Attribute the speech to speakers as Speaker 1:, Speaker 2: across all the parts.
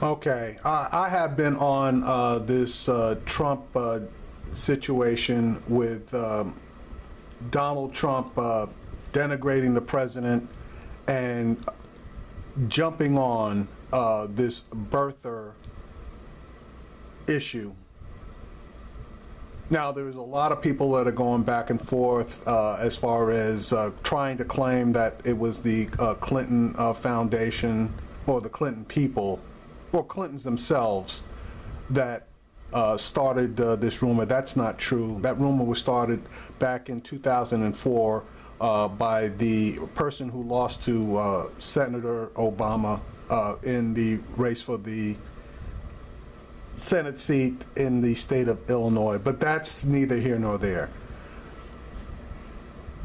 Speaker 1: Okay, I have been on this Trump situation with Donald Trump denigrating the president and jumping on this birther issue. Now, there's a lot of people that are going back and forth as far as trying to claim that it was the Clinton Foundation or the Clinton people or Clintons themselves that started this rumor. That's not true. That rumor was started back in 2004 by the person who lost to Senator Obama in the race for the Senate seat in the state of Illinois. But that's neither here nor there.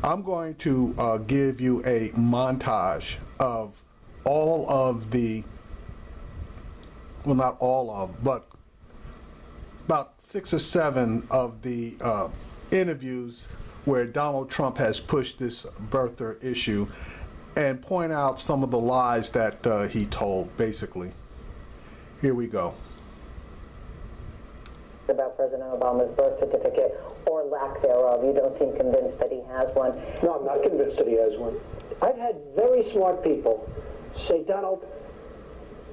Speaker 1: I'm going to give you a montage of all of the, well, not all of, but about 6 or 7 of the interviews where Donald Trump has pushed this birther issue and point out some of the lies that he told, basically. Here we go.
Speaker 2: About President Obama's birth certificate, or lack thereof. You don't seem convinced that he has one.
Speaker 3: No, I'm not convinced that he has one. I've had very smart people say, Donald,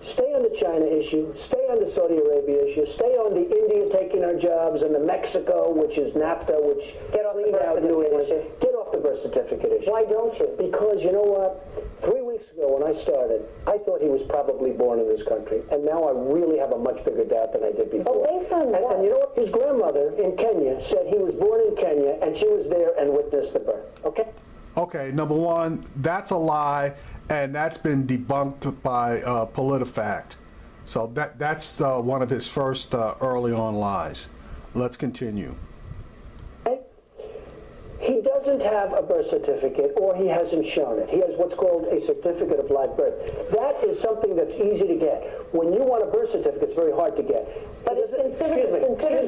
Speaker 3: stay on the China issue, stay on the Saudi Arabia issue, stay on the India taking our jobs, and the Mexico, which is NAFTA, which
Speaker 2: get off the birth certificate issue.
Speaker 3: Get off the birth certificate issue.
Speaker 2: Why don't you?
Speaker 3: Because you know what? 3 weeks ago when I started, I thought he was probably born in this country, and now I really have a much bigger doubt than I did before.
Speaker 2: Oh, based on what?
Speaker 3: And you know what? His grandmother in Kenya said he was born in Kenya, and she was there and witnessed the birth. Okay?
Speaker 1: Okay, number one, that's a lie, and that's been debunked by PolitiFact. So that's one of his first early on lies. Let's continue.
Speaker 3: He doesn't have a birth certificate, or he hasn't shown it. He has what's called a certificate of live birth. That is something that's easy to get. When you want a birth certificate, it's very hard to get.
Speaker 2: But it's considered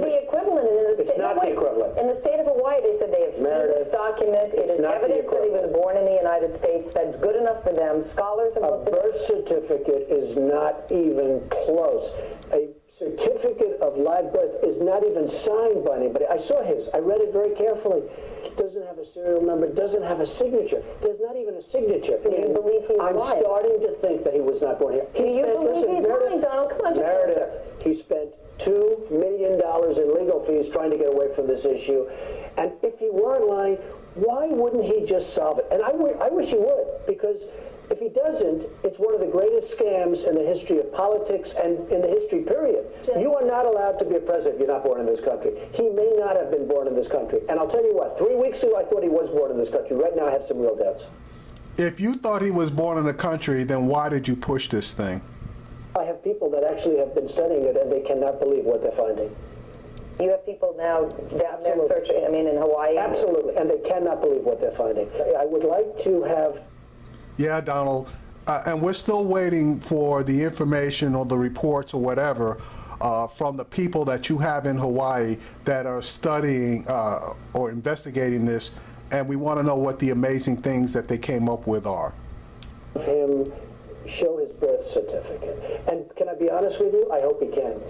Speaker 2: the equivalent in the state.
Speaker 3: It's not the equivalent.
Speaker 2: In the state of Hawaii, they said they have seen this document. It is evidence that he was born in the United States. That's good enough for them. Scholars have looked at it.
Speaker 3: A birth certificate is not even close. A certificate of live birth is not even signed by anybody. I saw his. I read it very carefully. It doesn't have a serial number. It doesn't have a signature. There's not even a signature.
Speaker 2: Do you believe he's
Speaker 3: I'm
Speaker 2: lying?
Speaker 3: starting to think that he was not born here.
Speaker 2: Do you believe he's lying, Donald? Come on, just
Speaker 3: Meredith, he spent $2 million in legal fees trying to get away from this issue. And if he weren't lying, why wouldn't he just solve it? And I wish he would, because if he doesn't, it's one of the greatest scams in the history of politics and in the history, period. You are not allowed to be a president if you're not born in this country. He may not have been born in this country. And I'll tell you what, 3 weeks ago I thought he was born in this country. Right now I have some real doubts.
Speaker 1: If you thought he was born in the country, then why did you push this thing?
Speaker 3: I have people that actually have been studying it, and they cannot believe what they're finding.
Speaker 2: You have people now down there searching, in Hawaii?
Speaker 3: Absolutely, and they cannot believe what they're finding. I would like to have...
Speaker 1: Yeah, Donald, and we're still waiting for the information or the reports or whatever from the people that you have in Hawaii that are studying or investigating this, and we want to know what the amazing things that they came up with are.
Speaker 3: Him show his birth certificate. And can I be honest with you? I hope he can.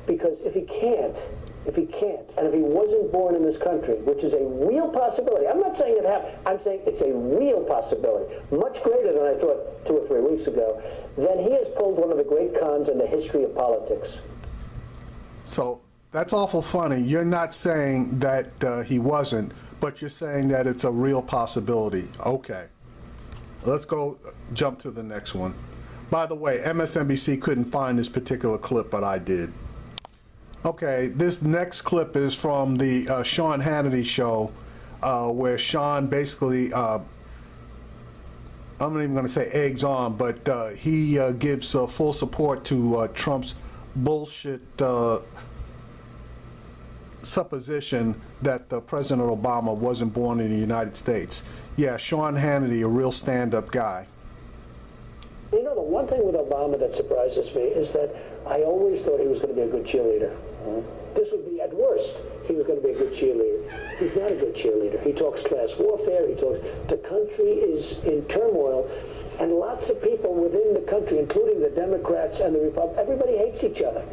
Speaker 3: Because if he can't, and if he wasn't born in this country, which is a real possibility, I'm not saying it happened, I'm saying it's a real possibility, much greater than I thought 2 or 3 weeks ago, then he has pulled one of the great cons in the history of politics.
Speaker 1: So that's awful funny. You're not saying that he wasn't, but you're saying that it's a real possibility. Okay. Let's go jump to the next one. By the way, MSNBC couldn't find this particular clip, but I did. Okay, this next clip is from the Sean Hannity show, where Sean basically, I'm not even going to say eggs on, but he gives full support to Trump's bullshit supposition that President Obama wasn't born in the United States. Yeah, Sean Hannity, a real stand-up guy.
Speaker 3: You know, the one thing with Obama that surprises me is that I always thought he was going to be a good cheerleader. This would be, at worst, he was going to be a good cheerleader. he's not a good cheerleader. He talks class warfare. The country is in turmoil, and lots of people within the country, including the Democrats and the Republicans, everybody hates each other.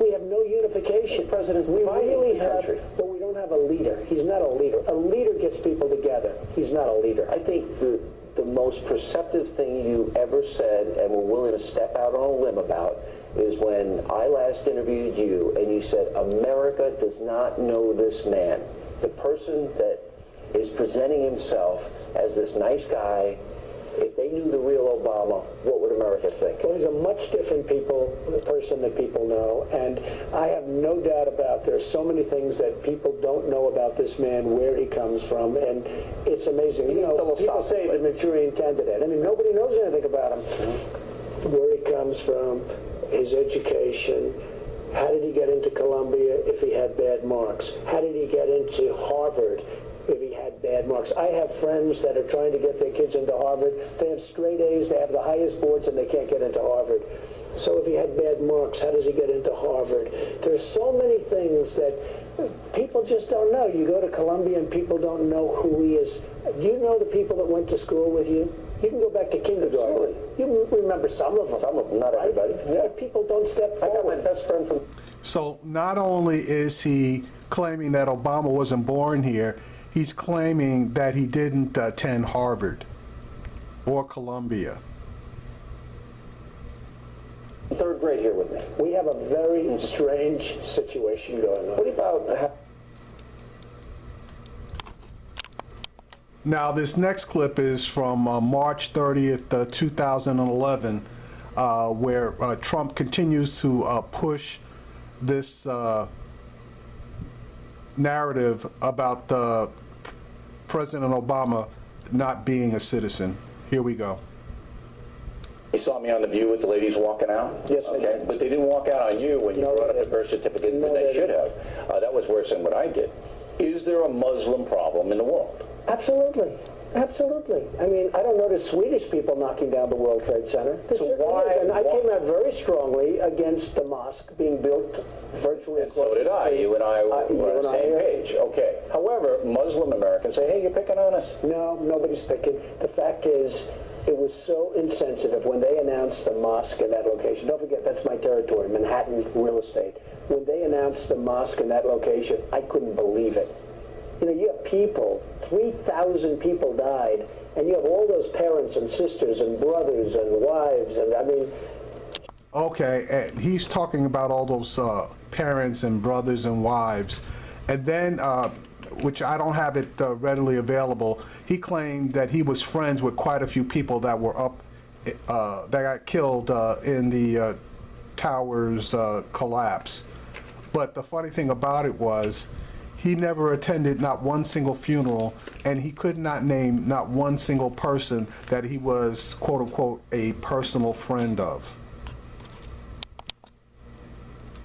Speaker 3: We have no unification.
Speaker 4: The president's
Speaker 3: we
Speaker 4: dividing
Speaker 3: really
Speaker 4: the
Speaker 3: have,
Speaker 4: country.
Speaker 3: but we don't have a leader. He's not a leader. A leader gets people together. He's not a leader.
Speaker 4: I think the most perceptive thing you ever said and were willing to step out on a limb about is when I last interviewed you and you said, America does not know this man. The person that is presenting himself as this nice guy, if they knew the real Obama, what would America think?
Speaker 3: Well, he's a much different person that people know, and I have no doubt about there's so many things that people don't know about this man, where he comes from, and it's amazing. You know, people say the Manchurian candidate. I mean, nobody knows anything about him. Where he comes from, his education, how did he get into Columbia if he had bad marks? How did he get into Harvard if he had bad marks? I have friends that are trying to get their kids into Harvard. They have straight A's, they have the highest boards, and they can't get into Harvard. So if he had bad marks, how does he get into Harvard? There's so many things that people just don't know. You go to Columbia and people don't know who he is. Do you know the people that went to school with you? You can go back to kindergarten.
Speaker 4: Absolutely.
Speaker 3: You remember some of them.
Speaker 4: Some of them, not everybody.
Speaker 3: Right? Yeah. But people don't step forward.
Speaker 4: I got my best friend from...
Speaker 1: So not only is he claiming that Obama wasn't born here, he's claiming that he didn't attend Harvard or Columbia.
Speaker 4: Third grade here with me.
Speaker 3: We have a very strange situation going on.
Speaker 4: What about...
Speaker 1: Now, this next clip is from March 30th, 2011, where Trump continues to push this narrative about President Obama not being a citizen. Here we go.
Speaker 5: You saw me on The View with the ladies walking out?
Speaker 3: Yes, I
Speaker 5: okay.
Speaker 3: did.
Speaker 5: But they didn't walk out on you when you
Speaker 3: No,
Speaker 5: brought
Speaker 3: they
Speaker 5: up the birth certificate,
Speaker 3: No,
Speaker 5: but they
Speaker 3: they
Speaker 5: should
Speaker 3: didn't.
Speaker 5: have. That was worse than what I did. Is there a Muslim problem in the world?
Speaker 3: Absolutely. Absolutely. I mean, I don't notice Swedish people knocking down the World Trade Center. This
Speaker 5: So
Speaker 3: certainly
Speaker 5: why-
Speaker 3: is. And I
Speaker 5: why-
Speaker 3: came out very strongly against the mosque being built virtually
Speaker 5: And
Speaker 3: across
Speaker 5: so did
Speaker 3: the
Speaker 5: I.
Speaker 3: street.
Speaker 5: You and I were
Speaker 3: You
Speaker 5: on
Speaker 3: and
Speaker 5: the
Speaker 3: I
Speaker 5: same
Speaker 3: are-
Speaker 5: page. Okay. However, Muslim Americans say, hey, you're picking on us.
Speaker 3: No, nobody's picking. The fact is, it was so insensitive when they announced the mosque in that location. Don't forget, that's my territory, Manhattan real estate. When they announced the mosque in that location, I couldn't believe it. You know, you have people, 3,000 people died, and you have all those parents and sisters and brothers and wives, and I mean...
Speaker 1: Okay, and he's talking about all those parents and brothers and wives. And then, which I don't have it readily available, he claimed that he was friends with quite a few people that were up, that got killed in the towers collapse. But the funny thing about it was, he never attended not one single funeral, and he could not name not one single person that he was, quote unquote, a personal friend of.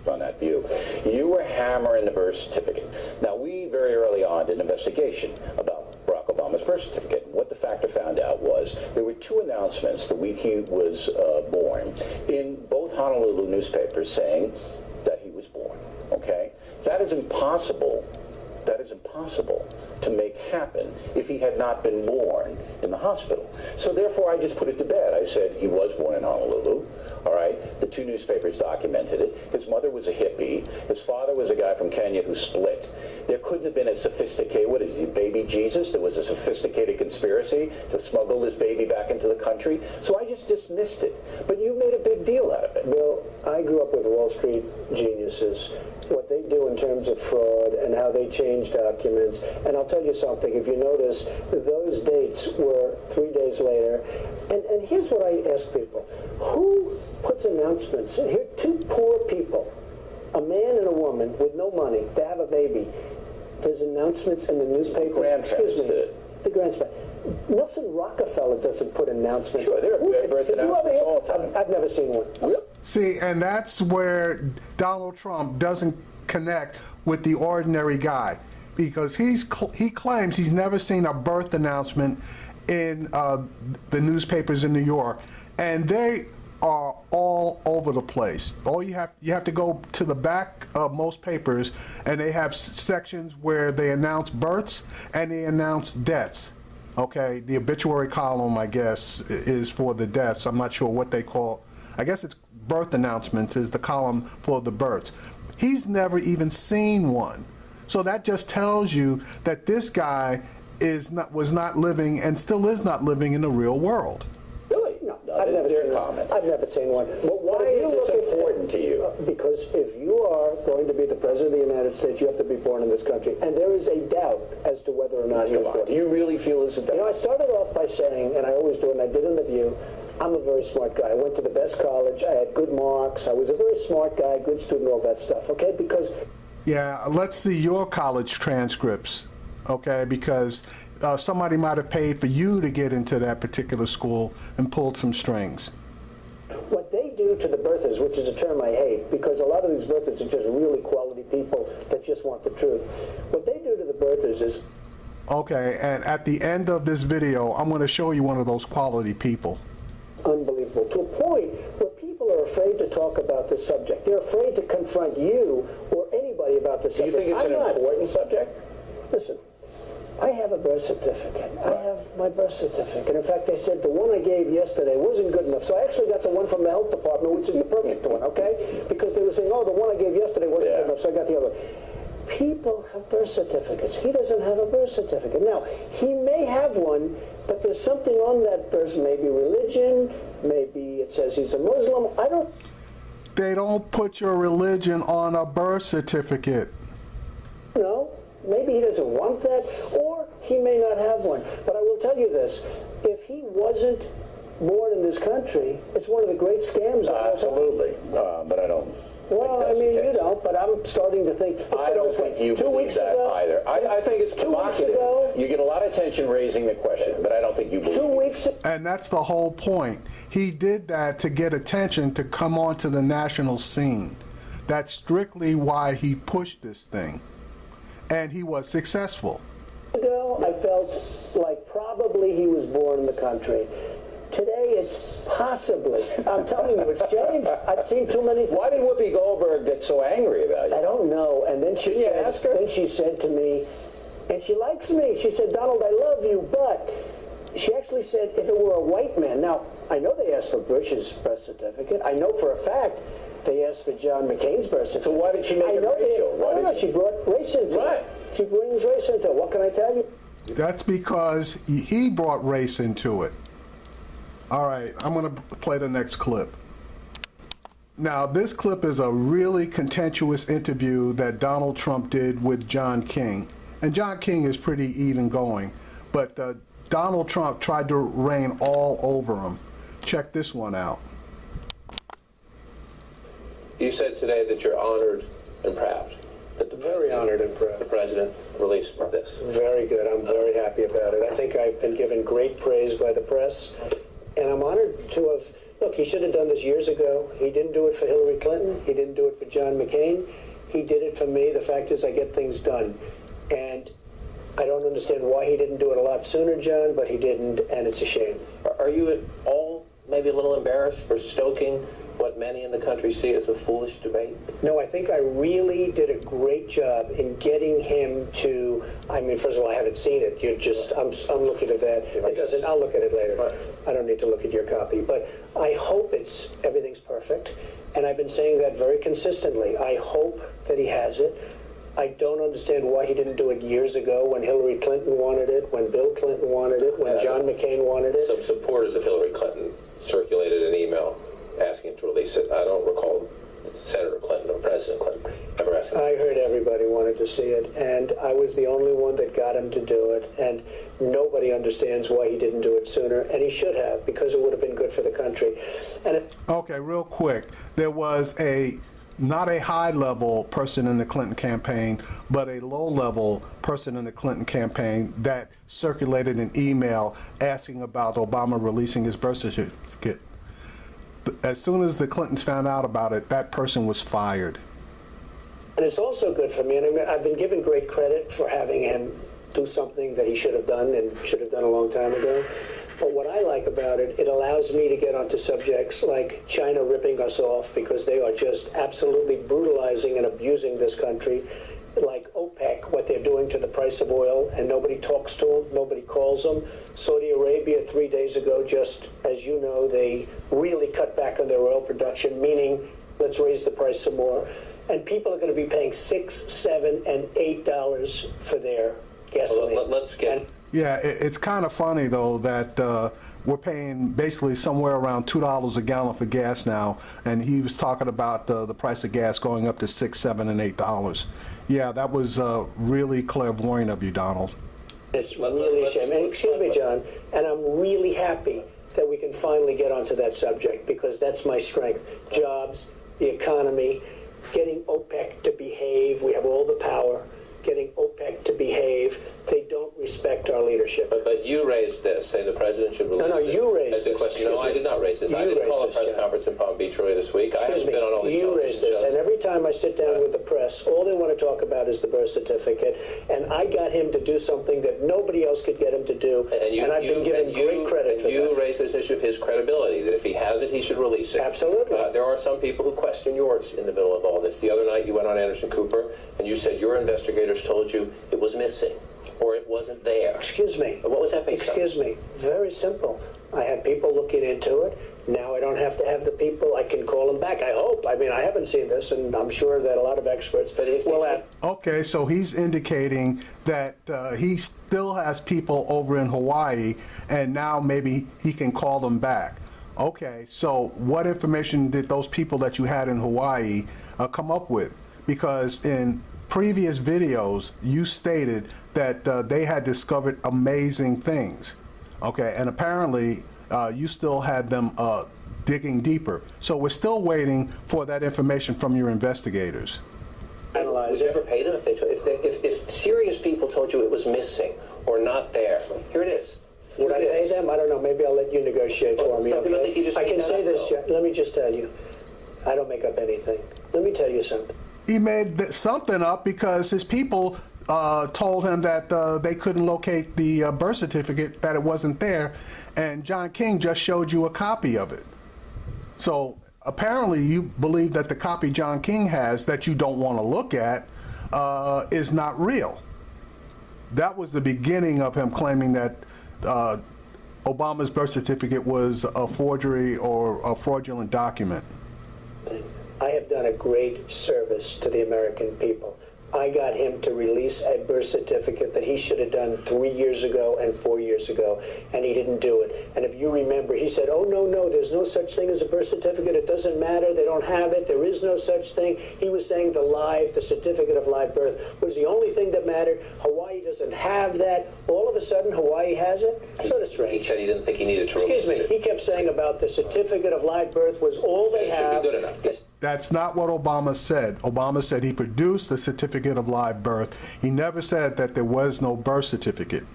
Speaker 5: On that view, you were hammering the birth certificate. Now, we very early on did an investigation about Barack Obama's birth certificate. What the factor found out was there were two announcements the week he was born in both Honolulu newspapers saying that he was born. Okay, that is impossible. That is impossible to make happen if he had not been born in the hospital. So therefore, I just put it to bed. I said he was born in Honolulu. All right, the two newspapers documented it. His mother was a hippie. His father was a guy from Kenya who split. There couldn't have been a sophisticated, what is he, baby Jesus? There was a sophisticated conspiracy to smuggle this baby back into the country. So I just dismissed it. But you made a big deal out of it.
Speaker 3: Bill, I grew up with Wall Street geniuses. What they do in terms of fraud and how they change documents. And I'll tell you something, if you notice, those dates were 3 days later. And here's what I ask people. Who puts announcements? Here, two poor people, a man and a woman with no money to have a baby. There's announcements in the newspaper.
Speaker 5: Grandparents did it.
Speaker 3: The grandparents. Nelson Rockefeller doesn't put announcements.
Speaker 5: Sure, there are birth announcements all the time.
Speaker 3: I've never seen one.
Speaker 5: Yep.
Speaker 1: See, and that's where Donald Trump doesn't connect with the ordinary guy, because he claims he's never seen a birth announcement in the newspapers in New York, and they are all over the place. You have to go to the back of most papers, and they have sections where they announce births and they announce deaths. Okay, the obituary column, I guess, is for the deaths. I'm not sure what they call. I guess it's birth announcements is the column for the births. He's never even seen one. So that just tells you that this guy was not living and still is not living in the real world.
Speaker 3: Really? No, I've never seen one. I've never seen one.
Speaker 5: But why is this important to you?
Speaker 3: Because if you are going to be the President of the United States, you have to be born in this country. And there is a doubt as to whether or not he was born.
Speaker 5: Do you really feel there's a doubt?
Speaker 3: You know, I started off by saying, and I always do, and I did in The View, I'm a very smart guy. I went to the best college. I had good marks. I was a very smart guy, good student, all that stuff, okay? Because...
Speaker 1: Yeah, let's see your college transcripts, okay? Because somebody might have paid for you to get into that particular school and pulled some strings.
Speaker 3: What they do to the birthers, which is a term I hate, because a lot of these birthers are just really quality people that just want the truth. What they do to the birthers is...
Speaker 1: Okay, and at the end of this video, I'm going to show you one of those quality people.
Speaker 3: Unbelievable, to a point where people are afraid to talk about this subject. They're afraid to confront you or anybody about this subject.
Speaker 5: Do you think it's an important subject?
Speaker 3: Listen, I have a birth certificate. I have my birth certificate. In fact, they said the one I gave yesterday wasn't good enough. So I actually got the one from the health department, which is the perfect one, okay? Because they were saying, oh, the one I gave yesterday wasn't good enough, so I got the other one. People have birth certificates. He doesn't have a birth certificate. Now, he may have one, but there's something on that person, maybe religion, maybe it says he's a Muslim. I don't...
Speaker 1: They don't put your religion on a birth certificate.
Speaker 3: No, maybe he doesn't want that, or he may not have one. But I will tell you this, if he wasn't born in this country, it's one of the great scams.
Speaker 5: Absolutely, but I don't.
Speaker 3: Well, I mean, you don't, but I'm starting to think...
Speaker 5: I don't think you believe that either. I think it's provocative. You get a lot of attention raising the question, but I don't think you believe it.
Speaker 3: 2 weeks ago...
Speaker 1: And that's the whole point. He did that to get attention to come onto the national scene. That's strictly why he pushed this thing. And he was successful.
Speaker 3: I felt like probably he was born in the country. Today, it's possibly. I'm telling you, it's changed. I've seen too many things.
Speaker 5: Why did Whoopi Goldberg get so angry about you?
Speaker 3: I don't know. And then
Speaker 5: Did you ask her?
Speaker 3: Then she said to me, and she likes me. She said, Donald, I love you, but she actually said, if it were a white man. Now, I know they asked for Bush's birth certificate. I know for a fact they asked for John McCain's birth certificate.
Speaker 5: So why did she make it racial?
Speaker 3: I don't know. She brought race into it. She brings race into it. What can I tell you?
Speaker 1: That's because he brought race into it. All right, I'm going to play the next clip. Now, this clip is a really contentious interview that Donald Trump did with John King. And John King is pretty even going, but Donald Trump tried to rain all over him. Check this one out.
Speaker 6: You said today that you're honored and proud that
Speaker 3: Very honored and proud.
Speaker 6: the president released this.
Speaker 3: Very good. I'm very happy about it. I think I've been given great praise by the press, and I'm honored to have... Look, he should have done this years ago. He didn't do it for Hillary Clinton. He didn't do it for John McCain. He did it for me. The fact is I get things done. And I don't understand why he didn't do it a lot sooner, John, but he didn't, and it's a shame.
Speaker 6: Are you at all maybe a little embarrassed for stoking what many in the country see as a foolish debate?
Speaker 3: No, I think I really did a great job in getting him to... I mean, first of all, I haven't seen it. You're just... I'm looking at that. It doesn't... I'll look at it later.
Speaker 6: Right.
Speaker 3: I don't need to look at your copy. But I hope everything's perfect. And I've been saying that very consistently. I hope that he has it. I don't understand why he didn't do it years ago when Hillary Clinton wanted it, when Bill Clinton wanted it, when John McCain wanted it.
Speaker 6: Some supporters of Hillary Clinton circulated an email asking him to release it. I don't recall Senator Clinton or President Clinton ever asking.
Speaker 3: I heard everybody wanted to see it, and I was the only one that got him to do it, and nobody understands why he didn't do it sooner, and he should have, because it would have been good for the country. And
Speaker 1: Okay, real quick. There was not a high-level person in the Clinton campaign, but a low-level person in the Clinton campaign that circulated an email asking about Obama releasing his birth certificate. As soon as the Clintons found out about it, that person was fired.
Speaker 3: And it's also good for me, and I mean, I've been given great credit for having him do something that he should have done and should have done a long time ago. But what I like about it, it allows me to get onto subjects like China ripping us off because they are just absolutely brutalizing and abusing this country, like OPEC, what they're doing to the price of oil, and nobody talks to them, nobody calls them. Saudi Arabia 3 days ago, just as you know, they really cut back on their oil production, meaning let's raise the price some more. And people are going to be paying $6, $7, and $8 for their gasoline.
Speaker 6: Well, let's get...
Speaker 1: Yeah, it's kind of funny, though, that we're paying basically somewhere around $2 a gallon for gas now, and he was talking about the price of gas going up to $6, $7, and $8. Yeah, that was really clairvoyant of you, Donald.
Speaker 3: It's really a shame. And excuse me, John, and I'm really happy that we can finally get onto that subject because that's my strength. Jobs, the economy, getting OPEC to behave. We have all the power. Getting OPEC to behave. They don't respect our leadership.
Speaker 6: But you raised this, saying the president should release
Speaker 3: No,
Speaker 6: this.
Speaker 3: you raised this.
Speaker 6: Question. No, I did not raise this. I didn't call a press conference in Palm Beach earlier this week. I haven't been on all these
Speaker 3: You raised this,
Speaker 6: shows.
Speaker 3: and every time I sit down with the press, all they want to talk about is the birth certificate, and I got him to do something that nobody else could get him to do, and I've been given great credit for that.
Speaker 6: You raised this issue of his credibility, that if he has it, he should release it.
Speaker 3: Absolutely.
Speaker 6: There are some people who question yours in the middle of all this. The other night you went on Anderson Cooper, and you said your investigators told you it was missing, or it wasn't there.
Speaker 3: Excuse me.
Speaker 6: What was that based on?
Speaker 3: Excuse me. Very simple. I had people looking into it. Now I don't have to have the people. I can call them back. I hope. I mean, I haven't seen this, and I'm sure that a lot of experts will have.
Speaker 1: Okay, so he's indicating that he still has people over in Hawaii, and now maybe he can call them back. Okay, so what information did those people that you had in Hawaii come up with? Because in previous videos, you stated that they had discovered amazing things. Okay, and apparently you still had them digging deeper. So we're still waiting for that information from your investigators.
Speaker 3: Analyze
Speaker 6: Would you ever pay them if serious people told you it was missing or not there? Here it is.
Speaker 3: Would I pay them? I don't know. Maybe I'll let you negotiate for me.
Speaker 6: Some people think you just
Speaker 3: I
Speaker 6: made
Speaker 3: can
Speaker 6: that
Speaker 3: say
Speaker 6: up,
Speaker 3: this,
Speaker 6: though.
Speaker 3: John. Let me just tell you. I don't make up anything. Let me tell you something.
Speaker 1: He made something up because his people told him that they couldn't locate the birth certificate, that it wasn't there, and John King just showed you a copy of it. So apparently you believe that the copy John King has that you don't want to look at is not real. That was the beginning of him claiming that Obama's birth certificate was a forgery or a fraudulent document.
Speaker 3: I have done a great service to the American people. I got him to release a birth certificate that he should have done 3 years ago and 4 years ago, and he didn't do it. And if you remember, he said, oh, no, there's no such thing as a birth certificate. It doesn't matter. They don't have it. There is no such thing. He was saying the certificate of live birth was the only thing that mattered. Hawaii doesn't have that. All of a sudden, Hawaii has it. Sort of strange.
Speaker 6: He said he didn't think he needed to release it.
Speaker 3: Excuse me. He kept saying about the certificate of live birth was all they have.
Speaker 6: It should be good enough.
Speaker 1: That's not what Obama said. Obama said he produced the certificate of live birth. He never said that there was no birth certificate.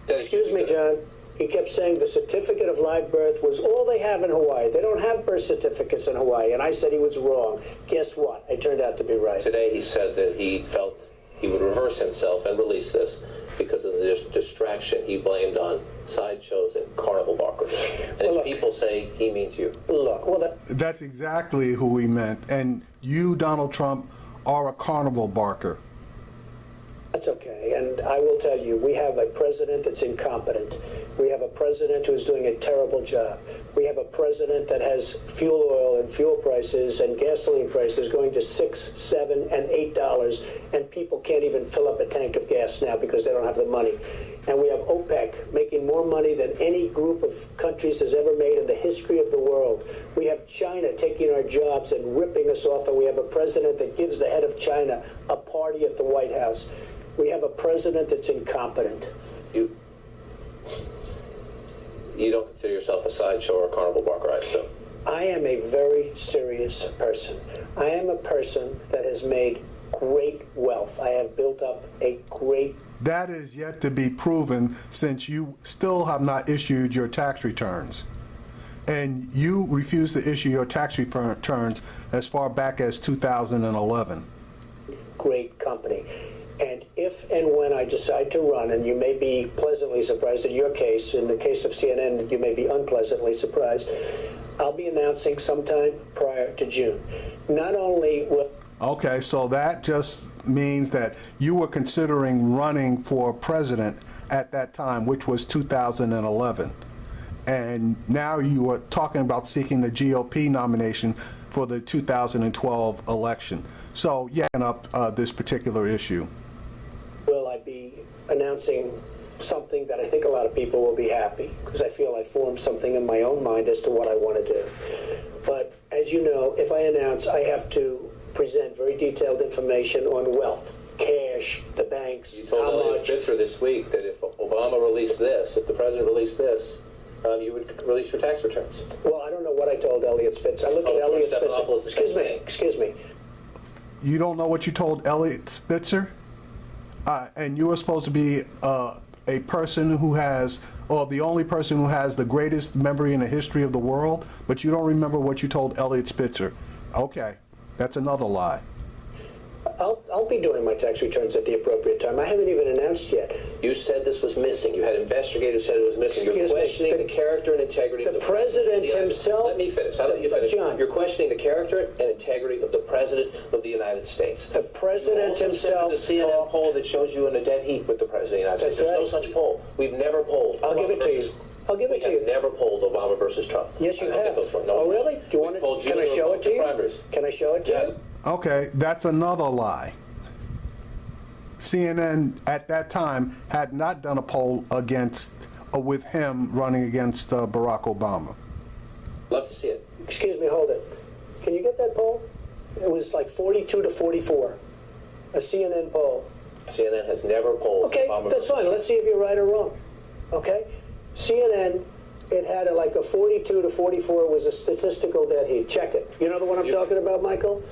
Speaker 3: Excuse me, John. He kept saying the certificate of live birth was all they have in Hawaii. They don't have birth certificates in Hawaii. And I said he was wrong. Guess what? I turned out to be right.
Speaker 6: Today he said that he felt he would reverse himself and release this because of the distraction he blamed on sideshows and carnival barkers. And his people say he means you.
Speaker 3: Look, well,
Speaker 1: That's exactly who he meant. And you, Donald Trump, are a carnival barker.
Speaker 3: that's okay. And I will tell you, we have a president that's incompetent. We have a president who's doing a terrible job. We have a president that has fuel oil and fuel prices and gasoline prices going to $6, $7, and $8, and people can't even fill up a tank of gas now because they don't have the money. And we have OPEC making more money than any group of countries has ever made in the history of the world. We have China taking our jobs and ripping us off, and we have a president that gives the head of China a party at the White House. We have a president that's incompetent.
Speaker 6: You don't consider yourself a sideshow or a carnival barker, I assume.
Speaker 3: I am a very serious person. I am a person that has made great wealth. I have built up a great...
Speaker 1: That is yet to be proven since you still have not issued your tax returns. And you refused to issue your tax returns as far back as 2011.
Speaker 3: Great company. And if if and when I decide to run, and you may be pleasantly surprised in your case, in the case of CNN, you may be unpleasantly surprised, I'll be announcing sometime prior to June. Not only will...
Speaker 1: Okay, so that just means that you were considering running for president at that time, which was 2011. And now you are talking about seeking the GOP nomination for the 2012 election. So, yeah, up this particular issue.
Speaker 3: Will I be announcing something that I think a lot of people will be happy, because I feel I formed something in my own mind as to what I want to do. But as you know, if I announce, I have to present very detailed information on wealth, cash, the banks,
Speaker 6: You told
Speaker 3: how
Speaker 6: Elliot
Speaker 3: much.
Speaker 6: Spitzer this week that if Obama released this, if the president released this, you would release your tax returns.
Speaker 3: Well, I don't know what I told Elliot Spitzer. I look at
Speaker 6: told
Speaker 3: Elliot
Speaker 6: George
Speaker 3: Spitzer.
Speaker 6: Stephanopoulos the same thing.
Speaker 3: Excuse me.
Speaker 1: You don't know what you told Elliot Spitzer? And you were supposed to be a person who has, or the only person who has the greatest memory in the history of the world, but you don't remember what you told Elliot Spitzer. Okay, that's another lie.
Speaker 3: I'll be doing my tax returns at the appropriate time. I haven't even announced yet.
Speaker 6: You said this was missing. You had investigators said it was missing.
Speaker 3: Excuse
Speaker 6: You're
Speaker 3: me,
Speaker 6: questioning the character and integrity of the president of the United States.
Speaker 3: himself.
Speaker 6: Let me finish. I'll let you finish.
Speaker 3: John.
Speaker 6: You're questioning the character and integrity of the president of the United States.
Speaker 3: The president
Speaker 6: You also said
Speaker 3: himself.
Speaker 6: there's a CNN poll that shows you in a dead heat with the president of the United States.
Speaker 3: That's
Speaker 6: There's no
Speaker 3: right.
Speaker 6: such poll. We've never polled.
Speaker 3: I'll give it to you. I'll give it to
Speaker 6: We have
Speaker 3: you.
Speaker 6: never polled Obama versus Trump.
Speaker 3: Yes, you
Speaker 6: I looked at
Speaker 3: have.
Speaker 6: those polls. No,
Speaker 3: Oh,
Speaker 6: we
Speaker 3: really?
Speaker 6: haven't.
Speaker 3: Do you
Speaker 6: We
Speaker 3: want
Speaker 6: polled
Speaker 3: to? Can I
Speaker 6: you in
Speaker 3: show it to you?
Speaker 6: primaries.
Speaker 3: Can I show it to
Speaker 6: Yeah.
Speaker 3: you?
Speaker 1: Okay, that's another lie. CNN at that time had not done a poll against, with him running against Barack Obama.
Speaker 6: Love to see it.
Speaker 3: Excuse me, hold it. Can you get that poll? It was like 42 to 44. A CNN poll.
Speaker 6: CNN has never polled
Speaker 3: Okay,
Speaker 6: Obama
Speaker 3: that's
Speaker 6: versus
Speaker 3: fine.
Speaker 6: Trump.
Speaker 3: Let's see if you're right or wrong. Okay? CNN, it had like a 42 to 44 was a statistical dead heat. Check it. You know the one I'm talking about, Michael?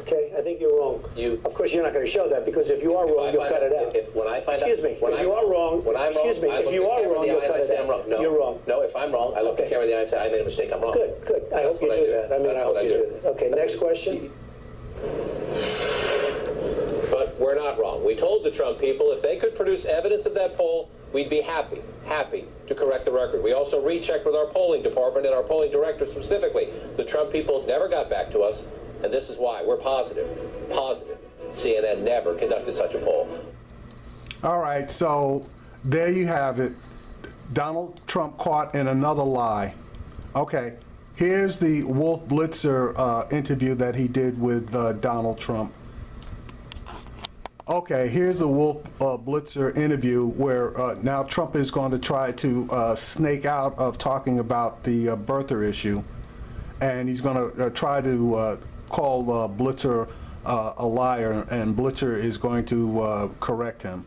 Speaker 3: Okay, I think you're wrong. Of course, you're not going to show that, because if you are wrong, you'll cut it out.
Speaker 6: When I find
Speaker 3: Excuse
Speaker 6: out,
Speaker 3: me.
Speaker 6: when
Speaker 3: If
Speaker 6: I'm
Speaker 3: you are wrong,
Speaker 6: when I'm
Speaker 3: excuse
Speaker 6: wrong,
Speaker 3: me.
Speaker 6: I
Speaker 3: If
Speaker 6: look
Speaker 3: you
Speaker 6: the
Speaker 3: are
Speaker 6: camera in
Speaker 3: wrong,
Speaker 6: the
Speaker 3: you'll
Speaker 6: eye and
Speaker 3: cut
Speaker 6: I
Speaker 3: it
Speaker 6: say I'm
Speaker 3: out.
Speaker 6: wrong. No,
Speaker 3: You're wrong.
Speaker 6: No, if I'm wrong, I look the
Speaker 3: Okay.
Speaker 6: camera in the eye and say I made a mistake. I'm wrong.
Speaker 3: Good, good. I hope you
Speaker 6: That's what
Speaker 3: do
Speaker 6: I do.
Speaker 3: that. I mean, I
Speaker 6: That's
Speaker 3: hope
Speaker 6: what I
Speaker 3: you
Speaker 6: do.
Speaker 3: do that. Okay, next question.
Speaker 6: But we're not wrong. We told the Trump people if they could produce evidence of that poll, we'd be happy to correct the record. We also rechecked with our polling department and our polling director specifically. The Trump people never got back to us, and this is why. We're positive. CNN never conducted such a poll.
Speaker 1: All right, so there you have it. Donald Trump caught in another lie. Okay, here's the Wolf Blitzer interview that he did with Donald Trump. Okay, here's a Wolf Blitzer interview where now Trump is going to try to snake out of talking about the birther issue, and he's going to try to call Blitzer a liar, and Blitzer is going to correct him.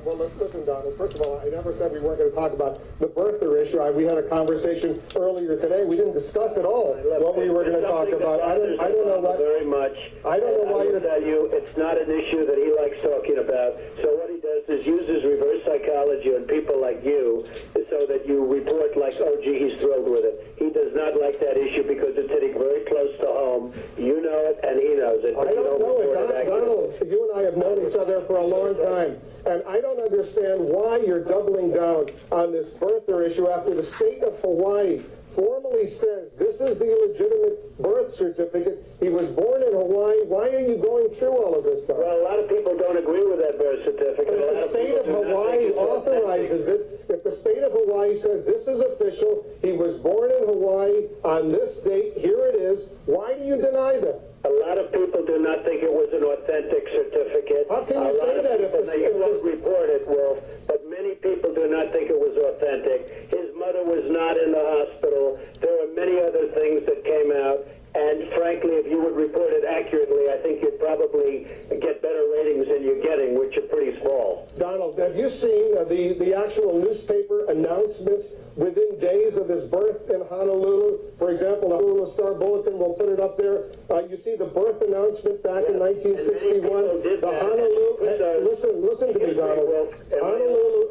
Speaker 7: Well, listen, Donald. First of all, I never said we weren't going to talk about the birther issue. We had a conversation earlier today. We didn't discuss at all what we were going to talk about. I don't know what.
Speaker 3: Very much.
Speaker 7: I don't know why
Speaker 3: I will
Speaker 7: you're.
Speaker 3: tell you, it's not an issue that he likes talking about. So what he does is uses reverse psychology on people like you, so that you report like, oh, gee, he's thrilled with it. He does not like that issue because it's hitting very close to home. You know it, and he knows it.
Speaker 7: I don't know it, Donald. You and I have known each other for a long time. And I don't understand why you're doubling down on this birther issue after the state of Hawaii formally says this is the illegitimate birth certificate. He was born in Hawaii. Why are you going through all of this stuff?
Speaker 3: Well, a lot of people don't agree with that birth certificate.
Speaker 7: But if the state of Hawaii authorizes it, if the state of Hawaii says this is official, he was born in Hawaii on this date, here it is, why do you deny that?
Speaker 3: A lot of people do not think it was an authentic certificate.
Speaker 7: How can you say that if
Speaker 3: you won't report it, Wolf, but many people do not think it was authentic. His mother was not in the hospital. There are many other things that came out. And frankly, if you would report it accurately, I think you'd probably get better ratings than you're getting, which are pretty small.
Speaker 7: Donald, have you seen the actual newspaper announcements within days of his birth in Honolulu? For example, the Honolulu Star Bulletin will put it up there. You see the birth announcement back in 1961. The Honolulu. Listen to me, Donald. Honolulu.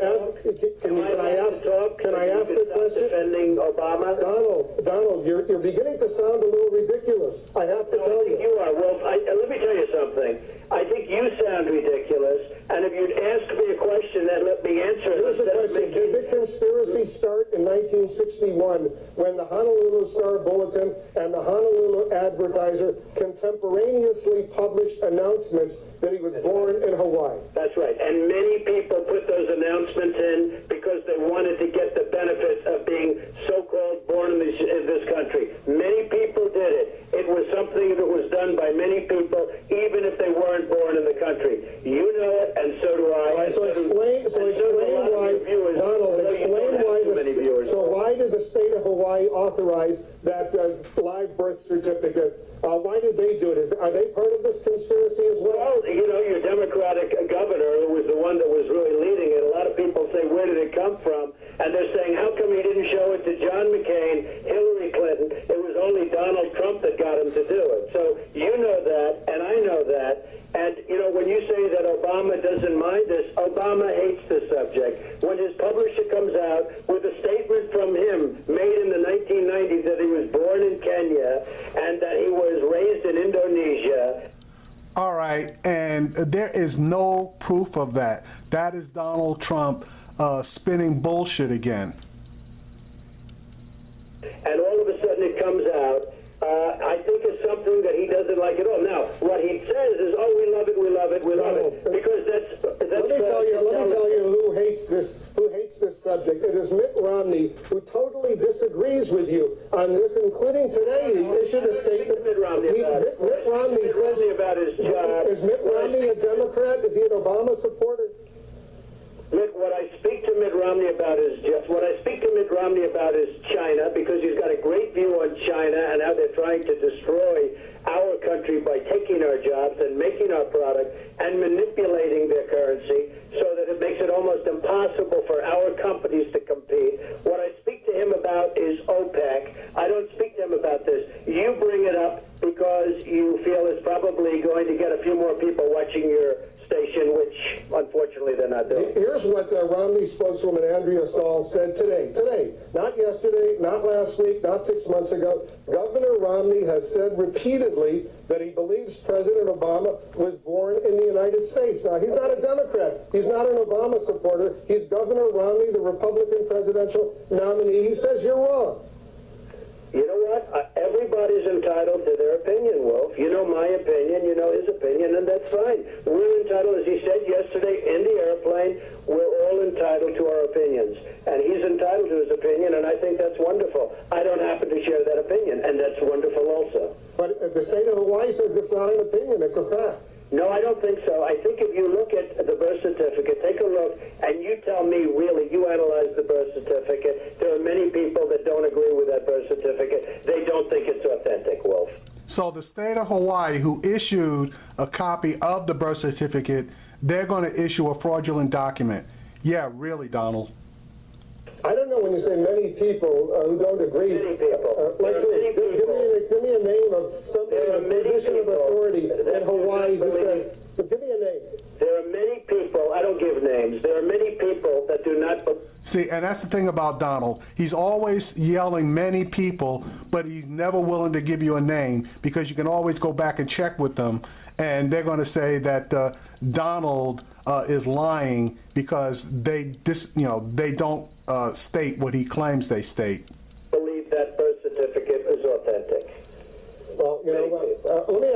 Speaker 7: Can I ask the question?
Speaker 3: Defending Obama.
Speaker 7: Donald, you're beginning to sound a little ridiculous. I have to tell you.
Speaker 3: You are. Well, let me tell you something. I think you sound ridiculous, and
Speaker 7: 61 when the Honolulu Star-Bulletin and the Honolulu Advertiser contemporaneously published announcements that he was born in Hawaii.
Speaker 3: That's right. And many people put those announcements in because they wanted to get the benefits of being so-called born in this country. Many people did it. It was something that was done by many people, even if they weren't born in the country. You know it, and so do I.
Speaker 7: Right, so explain why, Donald, why did the state of Hawaii authorize that live birth certificate? Why did they do it? Are they part of this conspiracy as well?
Speaker 3: Well, you know, your Democratic governor was the one that was really leading it. A lot of people say, where did it come from? And they're saying, how come he didn't show it to John McCain, Hillary Clinton? It was only Donald Trump that got him to do it. So you know that, and I know that. And, you know, when you say that Obama doesn't mind this, Obama hates this subject. When his publisher comes out with a statement from him made in the 1990s that he was born in Kenya and that he was raised in Indonesia.
Speaker 1: All right, and there is no proof of that. That is Donald Trump spinning bullshit again.
Speaker 3: And all of a sudden it comes out. I think it's something that he doesn't like at all. Now, what he says is, "Oh, we love it, we love it, we love it," because that's.
Speaker 7: Let me tell you who hates this subject. It is Mitt Romney, who totally disagrees with you on this, including today. He issued a statement.
Speaker 3: Mitt Romney says about his job.
Speaker 7: Is Mitt Romney a Democrat? Is he an Obama supporter?
Speaker 3: What I speak to Mitt Romney about is China, because he's got a great view on China and how they're trying to destroy our country by taking our jobs and making our product and manipulating their currency so that it makes it almost impossible for our companies to compete. What I speak to him about is OPEC. I don't speak to him about this. You bring it up because you feel it's probably going to get a few more people watching your station, which unfortunately they're not doing.
Speaker 7: Here's what Romney spokeswoman Andrea Stahl said today, not yesterday, not last week, not 6 months ago. Governor Romney has said repeatedly that he believes President Obama was born in the United States. Now, he's not a Democrat. He's not an Obama supporter. He's Governor Romney, the Republican presidential nominee. He says you're wrong.
Speaker 3: You know what? Everybody's entitled to their opinion, Wolf. You know my opinion, you know his opinion, and that's fine. We're entitled, as he said yesterday in the airplane, we're all entitled to our opinions. And he's entitled to his opinion, and I think that's wonderful. I don't happen to share that opinion, and that's wonderful also.
Speaker 7: But the state of Hawaii says it's not an opinion, it's a fact.
Speaker 3: No, I don't think so. I think if you look at the birth certificate, take a look, and you tell me, really, you analyze the birth certificate. There are many people that don't agree with that birth certificate. They don't think it's authentic, Wolf.
Speaker 1: So the state of Hawaii, who issued a copy of the birth certificate, they're going to issue a fraudulent document. Yeah, really, Donald.
Speaker 7: I don't know when you say many people who don't agree.
Speaker 3: Many people.
Speaker 7: Give me a name of somebody in a position of authority in Hawaii who says, give me a name.
Speaker 3: There are many people, I don't give names, there are many people that do not.
Speaker 1: See, and that's the thing about Donald. He's always yelling many people, but he's never willing to give you a name, because you can always go back and check with them, and they're going to say that Donald is lying because they don't state what he claims they state.
Speaker 3: Believe that birth certificate is authentic.
Speaker 7: Well, you know, let me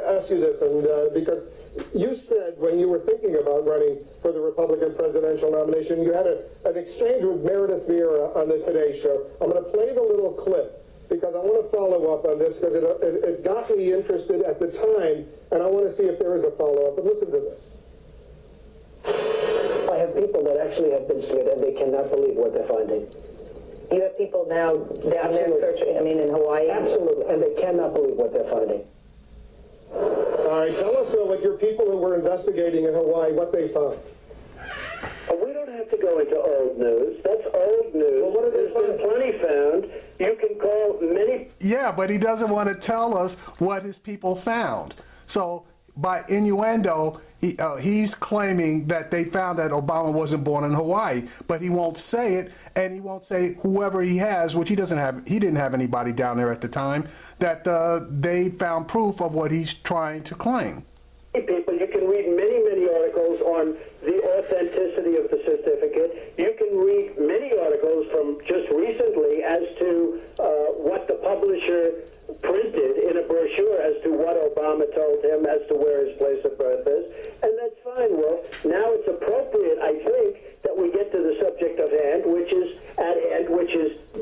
Speaker 7: ask you this, and because you said when you were thinking about running for the Republican presidential nomination, you had an exchange with Meredith Vieira on the Today Show. I'm going to play the little clip because I want to follow up on this, because it got me interested at the time, and I want to see if there is a follow-up. But listen to this.
Speaker 3: I have people that actually have been smeared, and they cannot believe what they're finding.
Speaker 2: You have people now down there searching, in Hawaii?
Speaker 3: Absolutely, and they cannot believe what they're finding.
Speaker 7: All right, tell us what your people who were investigating in Hawaii, what they found.
Speaker 3: We don't have to go into old news. That's old news.
Speaker 7: Well, what did they find?
Speaker 3: There's been plenty found. You can call many.
Speaker 1: Yeah, but he doesn't want to tell us what his people found. So by innuendo, he's claiming that they found that Obama wasn't born in Hawaii, but he won't say it, and he won't say whoever he has, which he doesn't have. He didn't have anybody down there at the time, that they found proof of what he's trying to claim.
Speaker 3: People, you can read many articles on the authenticity of the certificate. You can read many articles from just recently as to what the publisher printed in a brochure as to what Obama told him as to where his place of birth is, and that's fine. Well, now it's appropriate, I think, that we get to the subject of hand, which is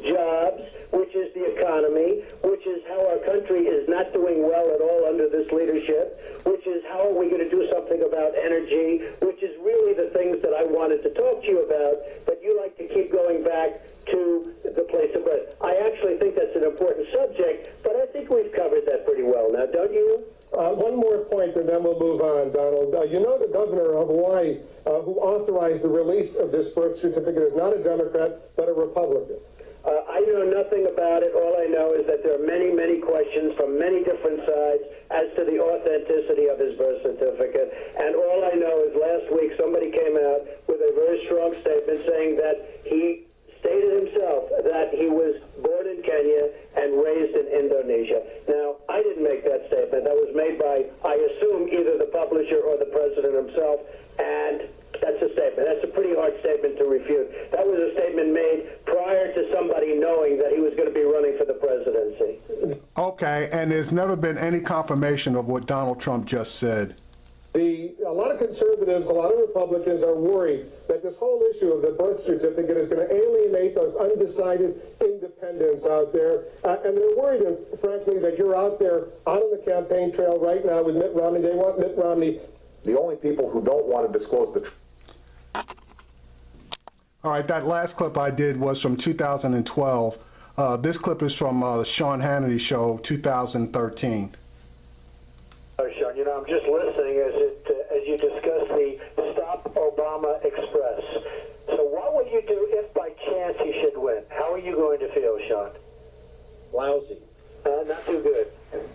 Speaker 3: jobs, which is the economy, which is how our country is not doing well at all under this leadership, which is how are we going to do something about energy, which is really the things that I wanted to talk to you about, but you like to keep going back to the place of birth. I actually think that's an important subject, but I think we've covered that pretty well now, don't you?
Speaker 7: One more point, and then we'll move on, Donald. You know the governor of Hawaii, who authorized the release of this birth certificate, is not a Democrat, but a Republican.
Speaker 3: I know nothing about it. All I know is that there are many, many questions from many different sides as to the authenticity of his birth certificate. And all I know is last week somebody came out with a very strong statement saying that he stated himself that he was born in Kenya and raised in Indonesia. Now, I didn't make that statement. That was made by, I assume, either the publisher or the president himself, and that's a statement. That's a pretty hard statement to refute. That was a statement made prior to somebody knowing that he was going to be running for the presidency.
Speaker 1: Okay, and there's never been any confirmation of what Donald Trump just said.
Speaker 7: A lot of conservatives, a lot of Republicans are worried that this whole issue of the birth certificate is going to alienate those undecided independents out there. And they're worried, and frankly, that you're out there out on the campaign trail right now with Mitt Romney. They want Mitt Romney.
Speaker 8: The only people who don't want to disclose the truth.
Speaker 1: All right, that last clip I did was from 2012. This clip is from the Sean Hannity show, 2013.
Speaker 3: Oh, Sean, you know, I'm just listening as you discuss the Stop Obama Express. So what would you do if by chance he should win? How are you going to feel, Sean?
Speaker 6: Lousy.
Speaker 3: Not too good.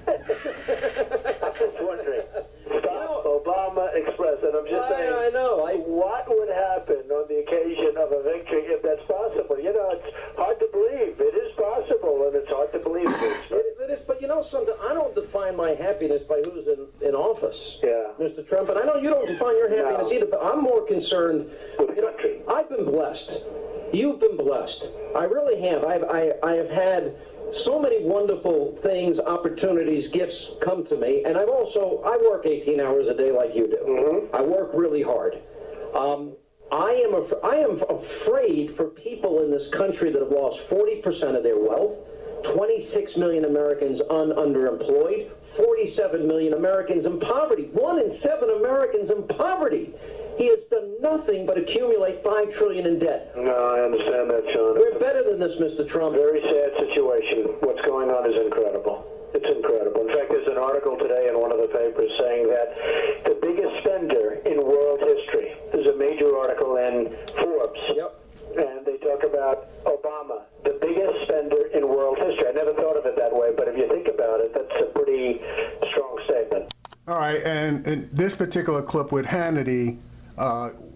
Speaker 3: I'm just wondering. Stop Obama Express. And I'm just saying,
Speaker 6: I know.
Speaker 3: what would happen on the occasion of a victory if that's possible? You know, it's hard to believe. It is possible, and it's hard to believe
Speaker 6: It is, but you know something? I don't define my happiness by who's in office,
Speaker 3: Yeah.
Speaker 6: Mr. Trump, and I know you don't define your happiness either, but I'm more concerned.
Speaker 3: with the country.
Speaker 6: I've been blessed. You've been blessed. I really have. I have had so many wonderful things, opportunities, gifts come to me, and I work 18 hours a day like you do.
Speaker 3: Mm-hmm.
Speaker 6: I work really hard. I am afraid for people in this country that have lost 40% of their wealth, 26 million Americans underemployed, 47 million Americans in poverty, 1 in 7 Americans in poverty. He has done nothing but accumulate $5 trillion in debt.
Speaker 3: No, I understand that, Sean.
Speaker 6: We're better than this, Mr. Trump.
Speaker 3: Very sad situation. What's going on is incredible. It's incredible. In fact, there's an article today in one of the papers saying that the biggest spender in world history, there's a major article in Forbes, and they talk about Obama, the biggest spender in world history. I never thought of it that way, but if you think about it, that's a pretty strong statement.
Speaker 1: All right, and in this particular clip with Hannity,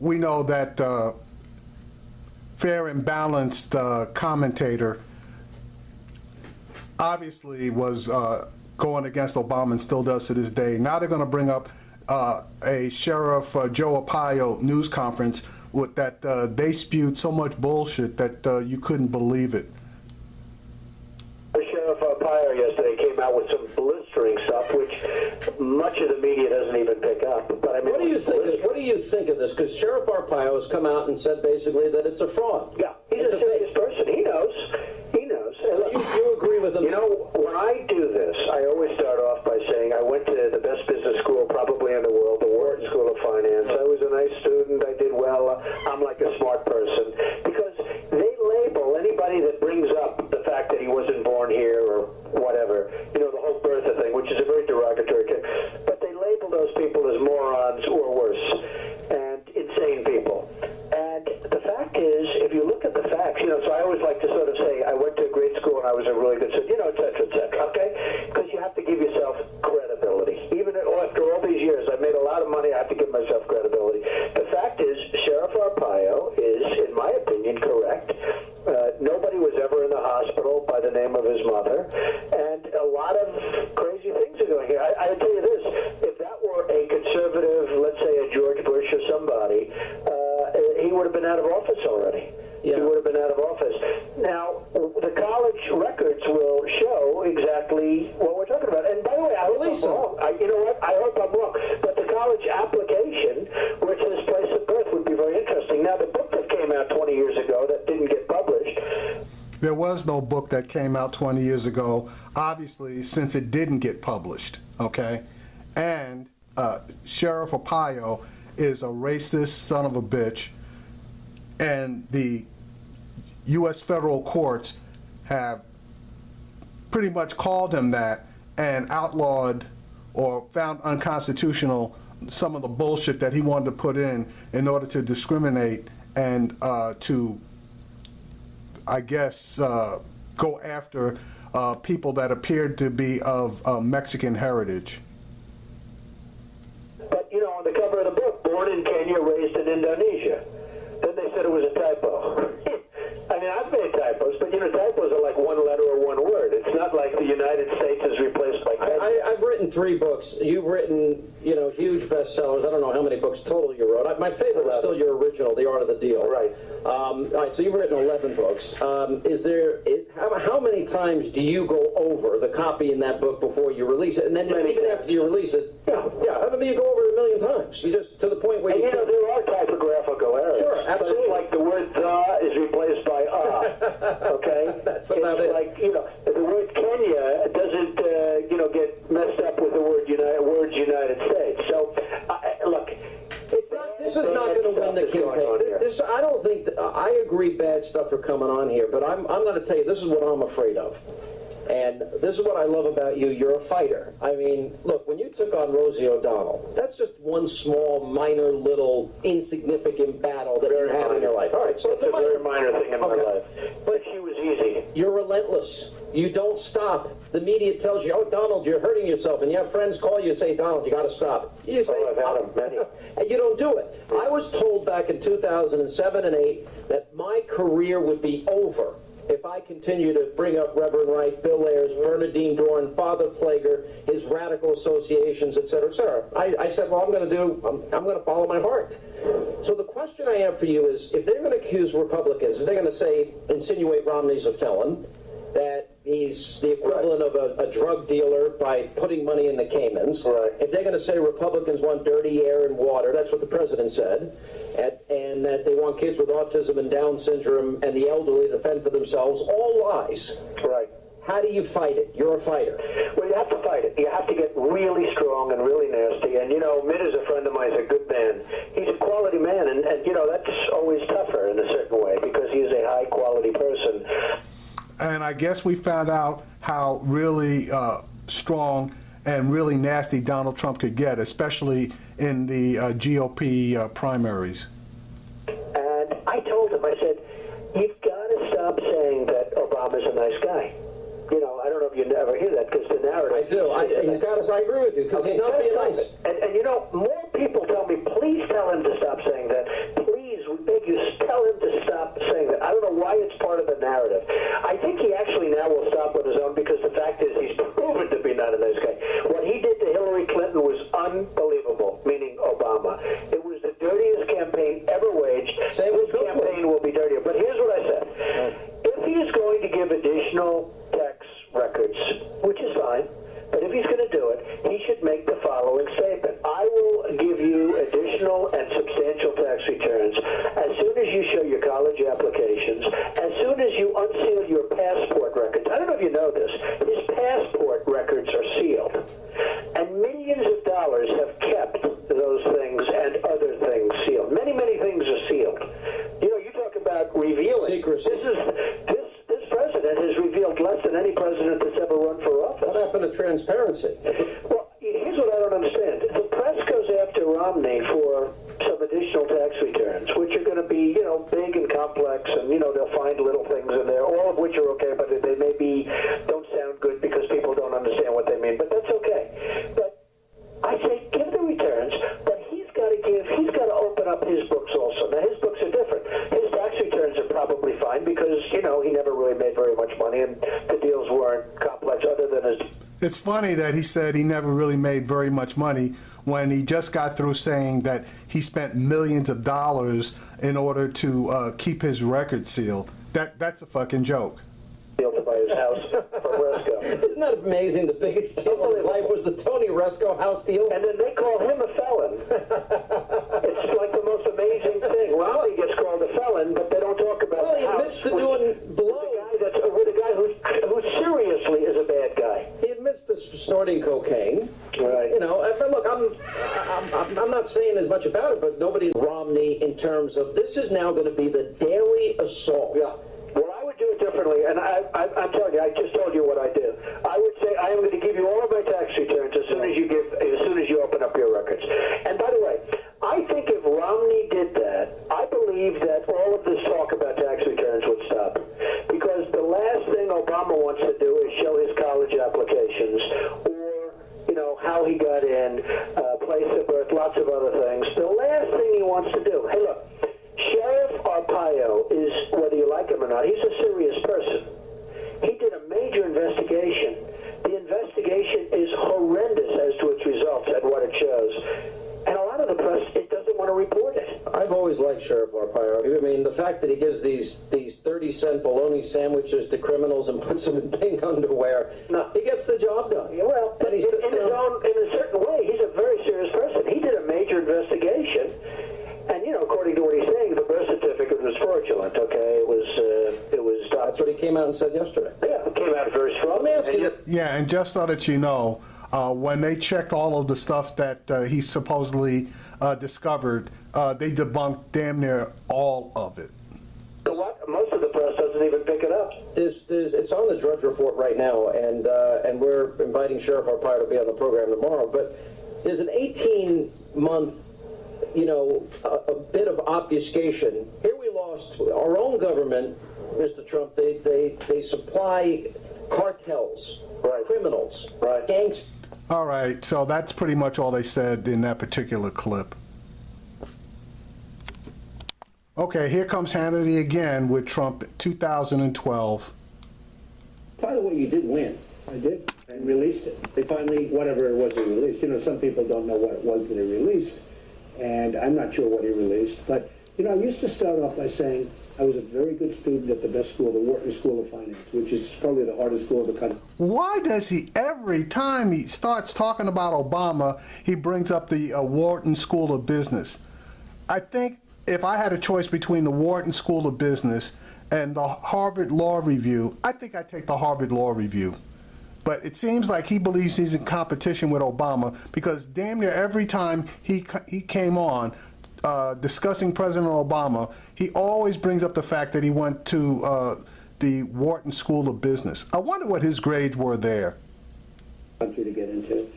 Speaker 1: we know that fair and balanced commentator obviously was going against Obama and still does to this day. Now they're going to bring up a Sheriff Joe Arpaio news conference with that they spewed so much bullshit that you couldn't believe it.
Speaker 3: Sheriff Arpaio yesterday came out with some blistering stuff, which much of the media doesn't even pick up. But I mean,
Speaker 6: What do you think of this? Because Sheriff Arpaio has come out and said basically that it's a fraud.
Speaker 3: Yeah, he's a serious person. He knows. He knows.
Speaker 6: So you agree with him?
Speaker 3: You know, when I do this, I always start off by saying I went to the best business school probably in the world, the Wharton School of Finance. I was a nice student. I did well. I'm like a smart person. Because they label anybody that brings up the fact that he wasn't born here or whatever, you know, the whole birther thing, which is a very derogatory term. But they label those people as morons or worse and insane people. And the fact is, if you look at the facts, you know, so I always like to sort of say, I went to a great school and I was a really good student, you know, et cetera, okay? Because you have to give yourself credibility. Even after all these years, I've made a lot of money, I have to give myself credibility. The fact is, Sheriff Arpaio is, in my opinion, correct. Nobody was ever in the hospital by the name of his mother, and a lot of crazy things are going here. I tell you this, if that were a conservative, let's say a George Bush or somebody, been out of office already.
Speaker 6: Yeah.
Speaker 3: He would have been out of office. Now, the college records will show exactly what we're talking about. And by the way, I hope I'm wrong. You know what? I hope I'm wrong. But the college application, which says place of birth, would be very interesting. Now, the book that came out 20 years ago that didn't get published.
Speaker 1: There was no book that came out 20 years ago, obviously, since it didn't get published, okay? And Sheriff Arpaio is a racist son of a bitch, and the U.S. federal courts have pretty much called him that and outlawed or found unconstitutional some of the bullshit that he wanted to put in order to discriminate and to, I guess, go after people that appeared to be of Mexican heritage.
Speaker 3: But, you know, on the cover of the book, born in Kenya, raised in Indonesia. Then they said it was a typo. I mean, I've made typos, but, you know, typos are like one letter or one word. It's not like the United States is replaced by Kenya.
Speaker 6: I've written 3 books. You've written, you know, huge bestsellers. I don't know how many books total you wrote. My favorite is still your original, The Art of the Deal.
Speaker 3: Right.
Speaker 6: All right, so you've written 11 books. How many times do you go over the copy in that book before you release it? And then even after you release it, I mean, you go over it 1 million times. You just, to the point where
Speaker 3: and, you know, there are typographical errors.
Speaker 6: Sure, absolutely.
Speaker 3: But it's like the word the is replaced by okay?
Speaker 6: That's about it.
Speaker 3: Like, you know, the word Kenya doesn't, you know, get messed up with the word United States. So, look,
Speaker 6: this is not going to win the campaign. I don't think I agree bad stuff are coming on here, but I'm going to tell you, this is what I'm afraid of. And this is what I love about you. You're a fighter. I mean, look, when you took on Rosie O'Donnell, that's just one small, minor, little, insignificant battle that you had in your life. All right, so
Speaker 3: it's a very minor thing in my life. But she was easy.
Speaker 6: You're relentless. You don't stop. The media tells you, oh, Donald, you're hurting yourself. And you have friends call you and say, Donald, you got to stop. You say,
Speaker 3: I've had them many.
Speaker 6: And you don't do it. I was told back in 2007 and 8 that my career would be over if I continue to bring up Reverend Wright, Bill Ayers, Bernadine Dorn, Father Pfleger, his radical associations, et cetera, et cetera. I said, well, I'm going to follow my heart. So the question I have for you is, if they're going to accuse Republicans, if they're going to say, insinuate Romney's a felon, that he's the equivalent of a drug dealer by putting money in the Caymans.
Speaker 3: Right.
Speaker 6: If they're going to say Republicans want dirty air and water, that's what the president said, and that they want kids with autism and Down syndrome and the elderly to fend for themselves, all lies.
Speaker 3: Right.
Speaker 6: How do you fight it? You're a fighter.
Speaker 3: Well, you have to fight it. You have to get really strong and really nasty. And, you know, Mitt is a friend of mine. He's a good man. He's a quality man. And you know, that's always tougher in a certain way because he's a high-quality person.
Speaker 1: And I guess we found out how really strong and really nasty Donald Trump could get, especially in the GOP primaries.
Speaker 3: And I told him, I said, you've got to stop saying that Obama's a nice guy. You know, I don't know if you ever hear that because the narrative...
Speaker 6: I do. I agree with you because he's not being nice.
Speaker 3: And, you know, more people tell me, please tell him to stop saying that. Please, we beg you, tell him to stop saying that. I don't know why it's part of the narrative. I think he actually now will stop on his own because the fact is he's proven to be not a nice guy. What he did to Hillary Clinton was unbelievable, meaning Obama. It was the dirtiest campaign ever waged. This campaign will be dirtier. But here's what I said. If he is going to give additional tax records, which is fine, but if he's going to do it, he should make the following statement. I will give you additional and substantial tax returns as soon as you show your college applications, as soon as you unseal your passport records. I don't know if you know this. His passport records are sealed. And millions of dollars have kept those things and other things sealed. Many, many things are sealed. You know, you talk about revealing.
Speaker 6: Secrecy.
Speaker 3: This president has revealed less than any president that's ever run for office.
Speaker 6: What happened to transparency?
Speaker 3: Well, here's what I don't understand. The press goes after Romney for some additional tax returns, which are going to be, you know, big and complex, and, you know, they'll find little things in there, all of which are okay, but they maybe don't sound good because people don't understand what they mean, but that's okay. But I say give the returns, but he's got to open up his books also. Now, his books are different. His tax returns are probably fine because, you know, he never really made very much money, and the deals weren't complex other than his...
Speaker 1: It's funny that he said he never really made very much money when he just got through saying that he spent millions of dollars in order to keep his record sealed. That's a fucking joke.
Speaker 3: To buy his house from Resco.
Speaker 9: Isn't that amazing? The biggest deal in life was the Tony Resco house deal.
Speaker 3: And then they call him a felon. It's like the most amazing thing. Romney gets called a felon, but they don't talk about
Speaker 9: Well, he admits to doing blow.
Speaker 3: With a guy who seriously is a bad guy.
Speaker 9: He admits to snorting cocaine.
Speaker 3: Right.
Speaker 9: You know, but look, I'm not saying as much about it, but nobody Romney in terms of this is now going to be the daily assault.
Speaker 3: Yeah. Well, I would do it differently, and I'm telling you, I just told you what I do. I would say I am going to give you all of my tax returns as soon as you open up your records. And by the way, I think if Romney did that, I believe that all of this talk about tax returns would stop. Because the last thing Obama wants to do is show his college applications or, you know, how he got in, place of birth, lots of other things. The last thing he wants to do, hey, look, Sheriff Arpaio is, whether you like him or not, he's a serious person. He did a major investigation. The investigation is horrendous as to its results and what it shows. And a lot of the press, it doesn't want to report it.
Speaker 9: I've always liked Sheriff Arpaio. I mean, the fact that he gives these 30-cent bologna sandwiches to criminals and puts them in pink underwear, he gets the job done.
Speaker 3: Yeah, well,
Speaker 9: and he's,
Speaker 3: in a certain way, he's a very serious person. He did a major investigation. And, you know, according to what he's saying, the birth certificate was fraudulent, okay? It was
Speaker 9: that's what he came out and said yesterday.
Speaker 3: Yeah, it came out very strong.
Speaker 9: Let me ask you
Speaker 1: Yeah, and just so that you know, when they checked all of the stuff that he supposedly discovered, they debunked damn near all of it.
Speaker 3: So what? Most of the press doesn't even pick it up.
Speaker 9: It's on the Drudge Report right now, and we're inviting Sheriff Arpaio to be on the program tomorrow. But there's an 18-month, you know, a bit of obfuscation. Here we lost our own government, Mr. Trump. They supply cartels,
Speaker 3: right,
Speaker 9: criminals,
Speaker 3: right,
Speaker 9: gangs.
Speaker 1: All right, so that's pretty much all they said in that particular clip. Okay, here comes Hannity again with Trump 2012.
Speaker 10: By the way, you did win. I did, and released it. They finally, whatever it was they released. You know, some people don't know what it was that he released, and I'm not sure what he released. But, you know, I used to start off by saying I was a very good student at the best school, the Wharton School of Finance, which is probably the hardest school in the country.
Speaker 1: Why does he, every time he starts talking about Obama, he brings up the Wharton School of Business? I think if I had a choice between the Wharton School of Business and the Harvard Law Review, I think I'd take the Harvard Law Review. But it seems like he believes he's in competition with Obama, because damn near every time he came on discussing President Obama, he always brings up the fact that he went to the Wharton School of Business. I wonder what his grades were there.
Speaker 10: Country to get into,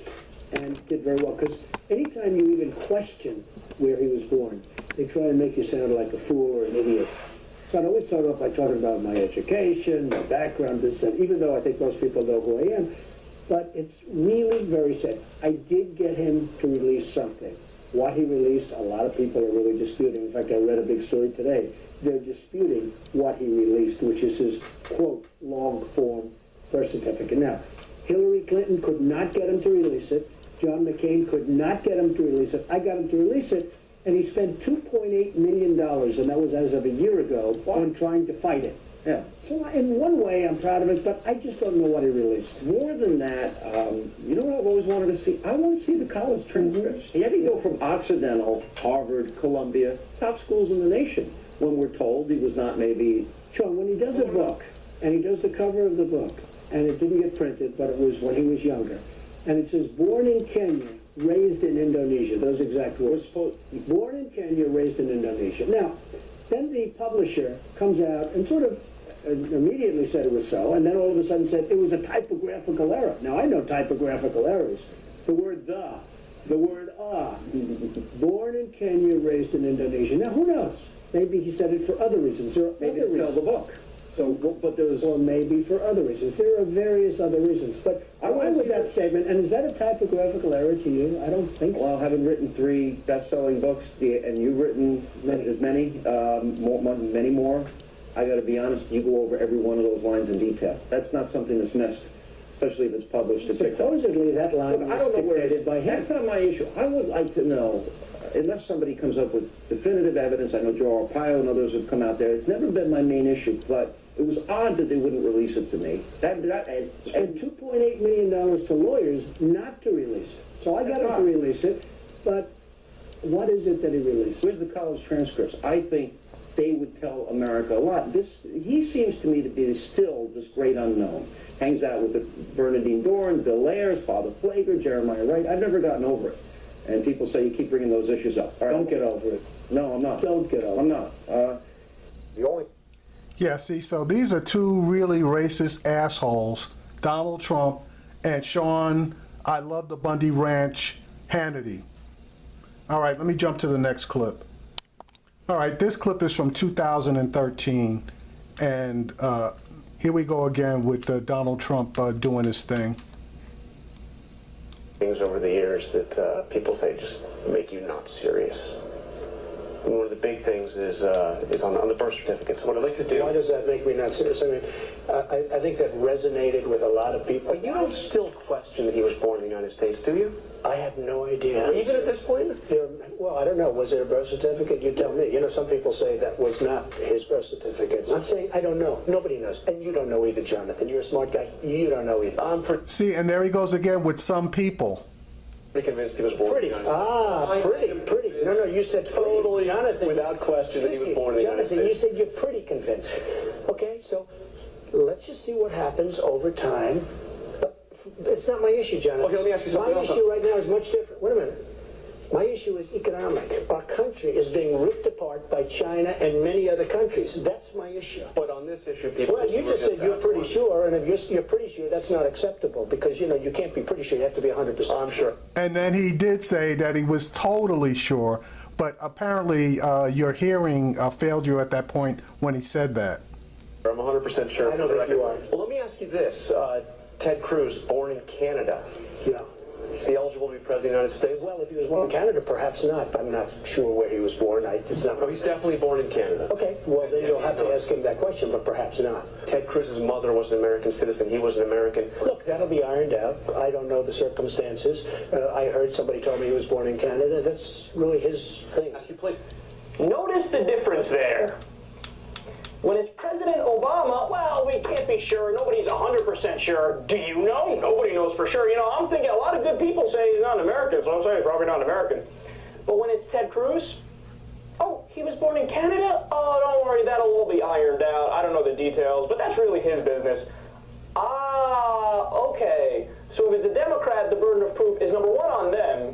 Speaker 10: and did very well, because anytime you even question where he was born, they try and make you sound like a fool or an idiot. So I always start off by talking about my education, my background, this, and even though I think most people know who I am, but it's really very sad. I did get him to release something. What he released, a lot of people are really disputing. In fact, I read a big story today. They're disputing what he released, which is his, quote, long-form birth certificate. Now, Hillary Clinton could not get him to release it. John McCain could not get him to release it. I got him to release it, and he spent $2.8 million, and that was as of a year ago, on trying to fight it. Yeah. So in one way, I'm proud of it, but I just don't know what he released. More than that, you know what I've always wanted to see? I want to see the college transcripts. He had to go from Occidental, Harvard, Columbia, top schools in the nation, when we're told he was not maybe... Sean, when he does a book, and he does the cover of the book, and it didn't get printed, but it was when he was younger, and it says, born in Kenya, raised in Indonesia, those exact words. Born in Kenya, raised in Indonesia. Now, then the publisher comes out and sort of immediately said it was so, and then all of a sudden said it was a typographical error. Now, I know typographical errors. The word the word born in Kenya, raised in Indonesia. Now, who knows? Maybe he said it for other reasons. There are maybe other reasons. Sell the book. So, but there's... Or maybe for other reasons. There are various other reasons. But I went with that statement, and is that a typographical error to you? I don't think so. Well, having written 3 best-selling books, and you've written many more, I got to be honest, you go over every one of those lines in detail. That's not something that's missed.
Speaker 9: especially if it's published and picked up.
Speaker 10: Supposedly that line
Speaker 9: Look, I don't know
Speaker 10: was
Speaker 9: where it
Speaker 10: dictated
Speaker 9: is.
Speaker 10: by him.
Speaker 9: That's not my issue. I would like to know, unless somebody comes up with definitive evidence. I know Joe Arpaio and others have come out there. It's never been my main issue, but it was odd that they wouldn't release it to me.
Speaker 10: Spent $2.8 million to lawyers not to release it. So I got him to release it, but what is it that he released?
Speaker 9: Where's the college transcripts? I think they would tell America a lot. He seems to me to be still this great unknown. Hangs out with the Bernadine Dorn, Bill Ayers, Father Flager, Jeremiah Wright. I've never gotten over it. And people say you keep bringing those issues up. All right,
Speaker 10: Don't get over it.
Speaker 9: No, I'm not.
Speaker 10: Don't get over it.
Speaker 9: I'm not.
Speaker 8: The only
Speaker 1: Yeah, see, so these are two really racist assholes, Donald Trump and Sean, I love the Bundy Ranch, Hannity. All right, let me jump to the next clip. All right, this clip is from 2013, and here we go again with Donald Trump doing his thing.
Speaker 11: Things over the years that people say just make you not serious. And one of the big things is on the birth certificates. What I'd like to do.
Speaker 3: Why does that make me not serious? I mean, I think that resonated with a lot of people.
Speaker 11: But you don't still question that he was born in the United States, do you?
Speaker 3: I have no idea.
Speaker 11: Even at this point?
Speaker 3: Well, I don't know. Was it a birth certificate? You tell me. You know, some people say that was not his birth certificate. I'm saying I don't know. Nobody knows. And you don't know either, Jonathan. You're a smart guy. You don't know either.
Speaker 1: See, and there he goes again with some people.
Speaker 11: Pretty convinced he was born
Speaker 3: Pretty.
Speaker 11: in the United States.
Speaker 3: Pretty. No, you said
Speaker 11: totally,
Speaker 3: Jonathan,
Speaker 11: without question, that he was born in the United
Speaker 3: Jonathan,
Speaker 11: States.
Speaker 3: you said you're pretty convinced. Okay, so let's just see what happens over time. But it's not my issue, Jonathan.
Speaker 11: Okay, let me ask you something
Speaker 3: My
Speaker 11: else.
Speaker 3: issue right now is much different. Wait a minute. My issue is economic. Our country is being ripped apart by China and many other countries. That's my issue.
Speaker 11: But on this issue, people.
Speaker 3: Well, you just said you're pretty sure, and if you're pretty sure, that's not acceptable because, you know, you can't be pretty sure. You have to be 100%.
Speaker 11: I'm sure.
Speaker 1: And then he did say that he was totally sure, but apparently your hearing failed you at that point when he said that.
Speaker 11: I'm 100% sure.
Speaker 3: I don't think you are.
Speaker 11: Well, let me ask you this. Ted Cruz, born in Canada.
Speaker 3: Yeah.
Speaker 11: Is he eligible to be president of the United States?
Speaker 3: Well, if he was born in Canada, perhaps not. I'm not sure where he was born. It's not.
Speaker 11: No, he's definitely born in Canada.
Speaker 3: Okay, well, then you'll have to ask him that question, but perhaps not.
Speaker 11: Ted Cruz's mother was an American citizen. He was an American.
Speaker 3: Look, that'll be ironed out. I don't know the circumstances. I heard somebody told me he was born in Canada. That's really his thing.
Speaker 12: Notice the difference there. When it's President Obama, well, we can't be sure. Nobody's 100% sure. Do you know? Nobody knows for sure. You know, I'm thinking a lot of good people say he's not American, so I'm saying he's probably not American. But when it's Ted Cruz, oh, he was born in Canada? Oh, don't worry, that'll all be ironed out. I don't know the details, but that's really his business. Ah, okay. So if it's a Democrat, the burden of proof is number one on them,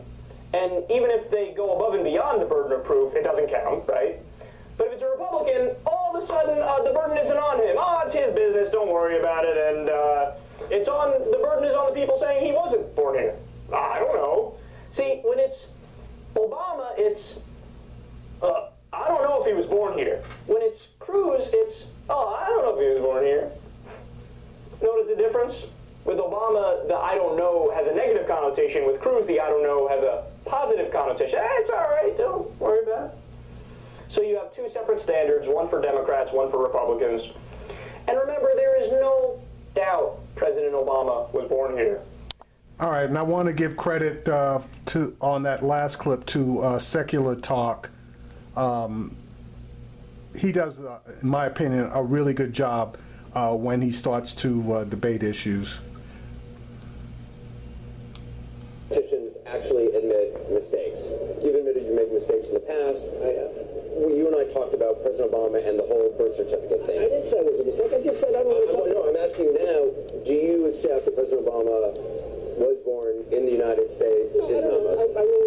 Speaker 12: and even if they go above and beyond the burden of proof, it doesn't count, right? But if it's a Republican, all of a sudden the burden isn't on him. Oh, it's his business. Don't worry about it. And the burden is on the people saying he wasn't born here. I don't know. See, when it's Obama, it's I don't know if he was born here. When it's Cruz, it's I don't know if he was born here. Notice the difference? With Obama, the I don't know has a negative connotation. With Cruz, the I don't know has a positive connotation. It's all right. Don't worry about it. So you have two separate standards, one for Democrats, one for Republicans. And remember, there is no doubt President Obama was born here.
Speaker 1: All right, and I want to give credit on that last clip to Secular Talk. He does, in my opinion, a really good job when he starts to debate issues.
Speaker 6: Politicians actually admit mistakes. You've admitted you make mistakes in the past. You and I talked about President Obama and the whole birth certificate thing.
Speaker 3: I didn't say it was a mistake. I just said I don't know.
Speaker 6: No, I'm asking you now, do you accept that President Obama was born in the United States?
Speaker 3: I really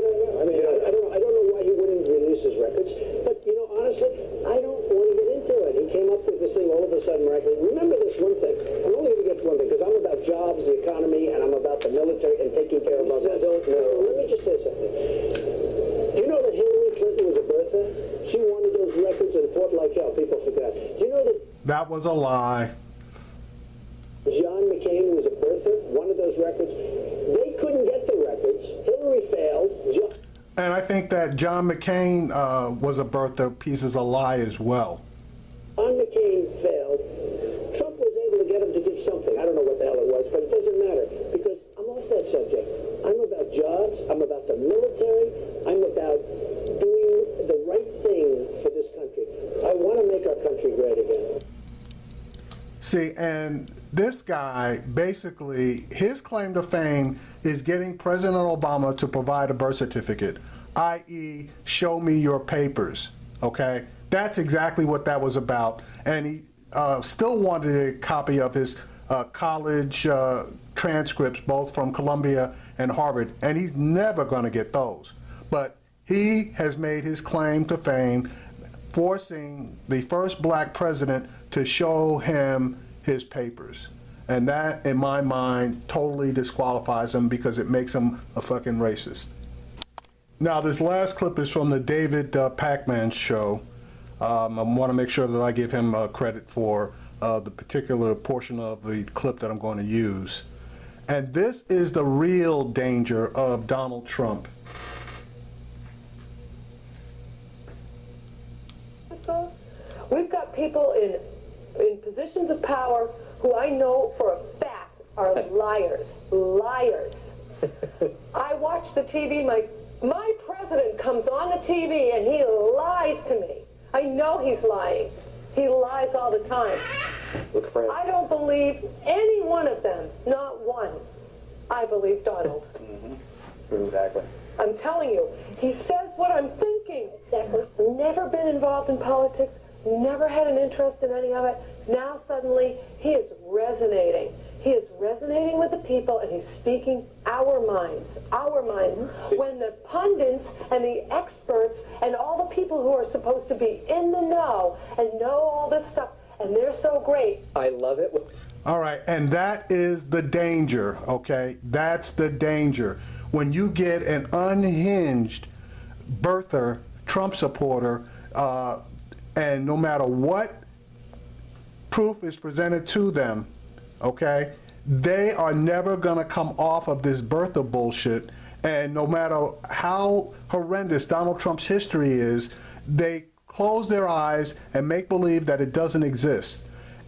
Speaker 3: don't know. I mean, I don't know why he wouldn't release his records. But, you know, honestly, I don't want to get into it. He came up with this thing all of a sudden miraculously. Remember this one thing. I'm only going to get to one thing because I'm about jobs, the economy, and I'm about the military and taking care of our vets. Let me just say something. Do you know that Hillary Clinton was a birther? She wanted those records and fought like hell. People forgot. Do you know that
Speaker 1: That was a lie.
Speaker 3: John McCain was a birther? One of those records. They couldn't get the records. Hillary failed.
Speaker 1: And I think that John McCain was a birther piece is a lie as well.
Speaker 3: John McCain failed. Trump was able to get him to give something. I don't know what the hell it was. was, but it doesn't matter because I'm off that subject. I'm about jobs. I'm about the military. I'm about doing the right thing for this country. I want to make our country great again.
Speaker 1: See, and this guy, basically, his claim to fame is getting President Obama to provide a birth certificate, i.e., show me your papers, okay? That's exactly what that was about. And he still wanted a copy of his college transcripts, both from Columbia and Harvard, and he's never going to get those. But he has made his claim to fame, forcing the first black president to show him his papers. And that, in my mind, totally disqualifies him because it makes him a fucking racist. Now, this last clip is from the David Pakman show. I want to make sure that I give him credit for the particular portion of the clip that I'm going to use. And this is the real danger of Donald Trump.
Speaker 2: We've got people in positions of power who I know for a fact are liars. Liars. I watch the TV. My president comes on the TV and he lies to me. I know he's lying. He lies all the time. I don't believe any one of them. Not one. I believe Donald.
Speaker 9: Exactly.
Speaker 2: I'm telling you, he says what I'm thinking. Never been involved in politics, never had an interest in any of it. Now suddenly he is resonating. He is resonating with the people and he's speaking our minds. Our minds. When the pundits and the experts and all the people who are supposed to be in the know and know all this stuff, and they're so great.
Speaker 9: I love it.
Speaker 1: All right, and that is the danger, okay? That's the danger. When you get an unhinged birther, Trump supporter, and no matter what proof is presented to them, okay, they are never going to come off of this birther bullshit. And no matter how horrendous Donald Trump's history is, they close their eyes and make believe that it doesn't exist.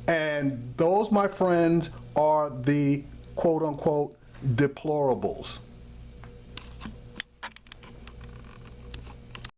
Speaker 1: And those, my friends, are the quote unquote deplorables.